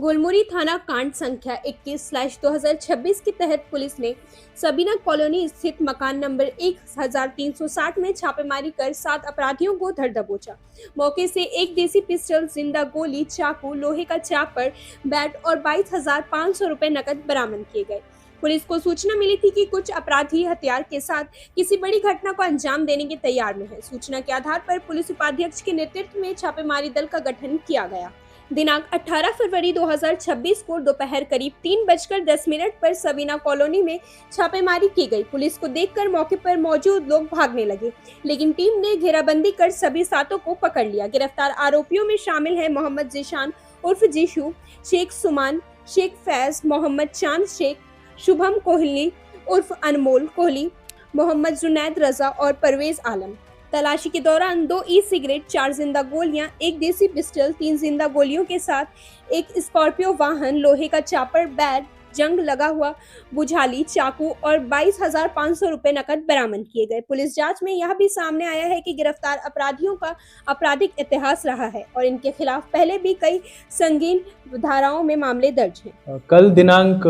गोलमुरी थाना कांड संख्या 21/2026 के तहत पुलिस ने सबीना कॉलोनी स्थित मकान नंबर 1360 में छापेमारी कर 7 अपराधियों को धर दबोचा। मौके से एक देसी पिस्टल, जिंदा गोली, चाकू, लोहे का चापर, बैट और 22,500 रुपए नकद बरामद किए गए। पुलिस को सूचना मिली थी कि कुछ अपराधी हथियार के साथ किसी बड़ी घटना को अंजाम देने के तैयार में हैं। सूचना के आधार पर पुलिस उपाध्यक्ष के नेतृत्व में छापेमारी दल का गठन किया गया। दिनांक 18 फरवरी 2026 को दोपहर करीब 3:10 पर सबीना कॉलोनी में छापेमारी की गई। पुलिस को देखकर मौके पर मौजूद लोग भागने लगे, लेकिन टीम ने घेराबंदी कर सभी 7 को पकड़ लिया। गिरफ्तार आरोपियों में शामिल हैं मोहम्मद जीशान उर्फ जीशू, शेख सुमान, शेख फैज, मोहम्मद चांद शेख, शुभम कोहली उर्फ अनमोल कोहली, मोहम्मद जुनैद रजा और परवेज आलम। तलाशी के दौरान 2 ई-सिगरेट, 4 जिंदा गोलियां, 1 देसी पिस्टल, 3 जिंदा गोलियों के साथ 1 स्कॉर्पियो वाहन, लोहे का चापर, बैट, जंग लगा हुआ बुझाली, चाकू और 22,500 रुपए नकद बरामद किए गए। पुलिस जांच में यह भी सामने आया है कि गिरफ्तार अपराधियों का आपराधिक इतिहास रहा है और इनके खिलाफ पहले भी कई संगीन धाराओं में मामले दर्ज हैं। कल दिनांक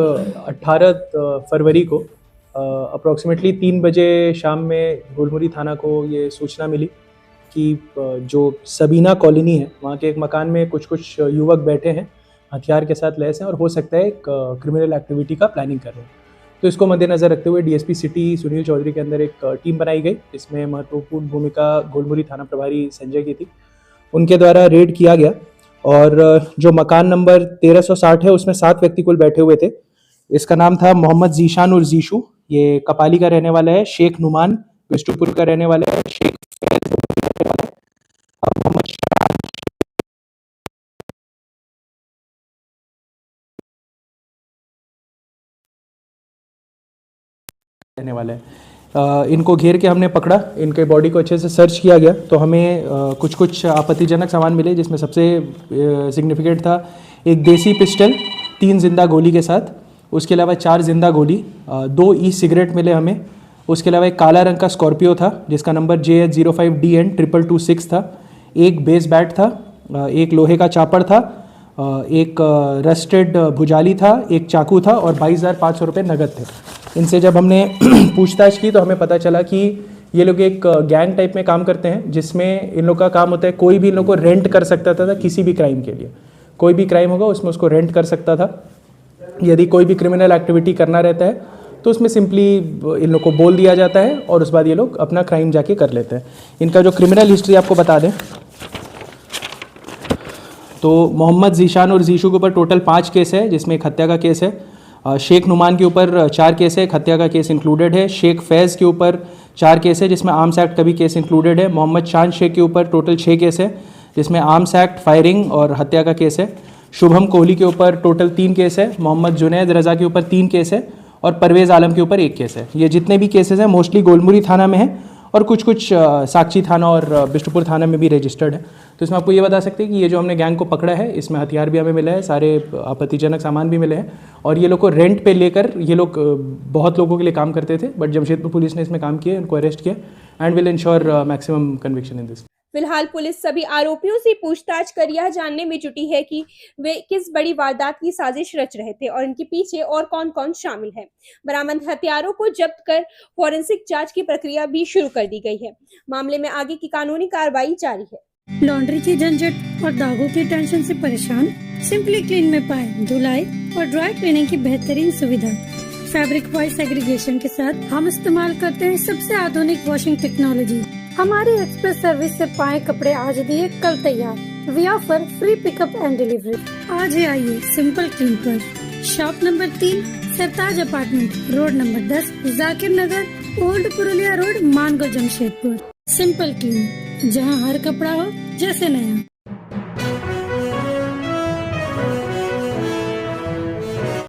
18 फरवरी को अप्रॉक्सीमेटली 3 बजे शाम में गोलमुरी थाना को ये सूचना मिली कि जो सबीना कॉलोनी है वहाँ के एक मकान में कुछ युवक बैठे हैं, हथियार के साथ लैस हैं और हो सकता है एक क्रिमिनल एक्टिविटी का प्लानिंग कर रहे हैं। तो इसको मद्देनज़र रखते हुए डीएसपी सिटी सुनील चौधरी के अंदर एक टीम बनाई गई। इसमें महत्वपूर्ण भूमिका गोलमुरी थाना प्रभारी संजय की थी। उनके द्वारा रेड किया गया और जो मकान नंबर 1360 है उसमें 7 व्यक्ति कुल बैठे हुए थे। इसका नाम था मोहम्मद जीशान और जीशू, ये कपाली का रहने वाला है। शेख नुमान विष्णुपुर का रहने वाला है। शेख फैज रहने वाला है। मोहम्मद रहने वाला है। इनको घेर के हमने पकड़ा, इनके बॉडी को अच्छे से सर्च किया गया तो हमें कुछ आपत्तिजनक सामान मिले, जिसमें सबसे सिग्निफिकेंट था एक देसी पिस्टल 3 जिंदा गोली के साथ, उसके अलावा 4 जिंदा गोली, 2 ई-सिगरेट मिले हमें। उसके अलावा एक काला रंग का स्कॉर्पियो था जिसका नंबर JH05DN 2226 था। एक बेस बैट था, एक लोहे का चापड़ था, एक रस्टेड भुजाली था, एक चाकू था और 22,500 रुपये नगद थे। इनसे जब हमने पूछताछ की तो हमें पता चला कि ये लोग एक गैंग टाइप में काम करते हैं, जिसमें इन लोग का काम होता है कोई भी इन लोग को रेंट कर सकता था किसी भी क्राइम के लिए। कोई भी क्राइम होगा उसमें उसको रेंट कर सकता था। यदि कोई भी क्रिमिनल एक्टिविटी करना रहता है तो उसमें सिंपली इन लोग को बोल दिया जाता है और उस बाद ये लोग अपना क्राइम जाके कर लेते हैं। इनका जो क्रिमिनल हिस्ट्री आपको बता दें तो मोहम्मद जीशान और जीशू के ऊपर टोटल 5 केस है, जिसमें एक हत्या का केस है। शेख नुमान के ऊपर 4 केस है, एक हत्या का केस इंक्लूडेड है। शेख फैज़ के ऊपर 4 केस है, जिसमें आर्म्स एक्ट का भी केस इंक्लूडेड है। मोहम्मद चांद शेख के ऊपर टोटल 6 केस है, जिसमें आर्म्स एक्ट, फायरिंग और हत्या का केस है। शुभम कोहली के ऊपर टोटल 3 केस है। मोहम्मद जुनैद रजा के ऊपर 3 केस है और परवेज आलम के ऊपर 1 केस है। ये जितने भी केसेस हैं मोस्टली गोलमुरी थाना में है और कुछ साक्षी थाना और बिष्टुपुर थाना में भी रजिस्टर्ड है। तो इसमें आपको ये बता सकते हैं कि ये जो हमने गैंग को पकड़ा है इसमें हथियार भी हमें मिला है, सारे आपत्तिजनक सामान भी मिले हैं और ये लोग को रेंट पे लेकर ये लोग बहुत लोगों के लिए काम करते थे, बट जमशेदपुर पुलिस ने इसमें काम किया, इनको अरेस्ट किया and will ensure maximum conviction in this. फिलहाल पुलिस सभी आरोपियों से पूछताछ कर यह जानने में जुटी है कि वे किस बड़ी वारदात की साजिश रच रहे थे और इनके पीछे और कौन-कौन शामिल है। बरामद हथियारों को जब्त कर फॉरेंसिक जांच की प्रक्रिया भी शुरू कर दी गई है। मामले में आगे की कानूनी कार्रवाई जारी है। लॉन्ड्री की झंझट और दागों की टेंशन से परेशान? सिंपली क्लीन में पाएं धुलाई और ड्राई क्लीनिंग की बेहतरीन सुविधा। फैब्रिक वॉइस एग्रीगेशन के साथ हम इस्तेमाल करते हैं सबसे आधुनिक वॉशिंग टेक्नोलॉजी। हमारी एक्सप्रेस सर्विस से पाए कपड़े आज दिए कल तैयार। We offer free pickup and delivery. आज ही आइए सिंपल क्लीन पर। Shop number 3, Sartaj apartment, road number 10, Zakir Nagar, old Purulia road, Mango, Jamshedpur. Simple clean, जहां हर कपड़ा हो जैसे नया।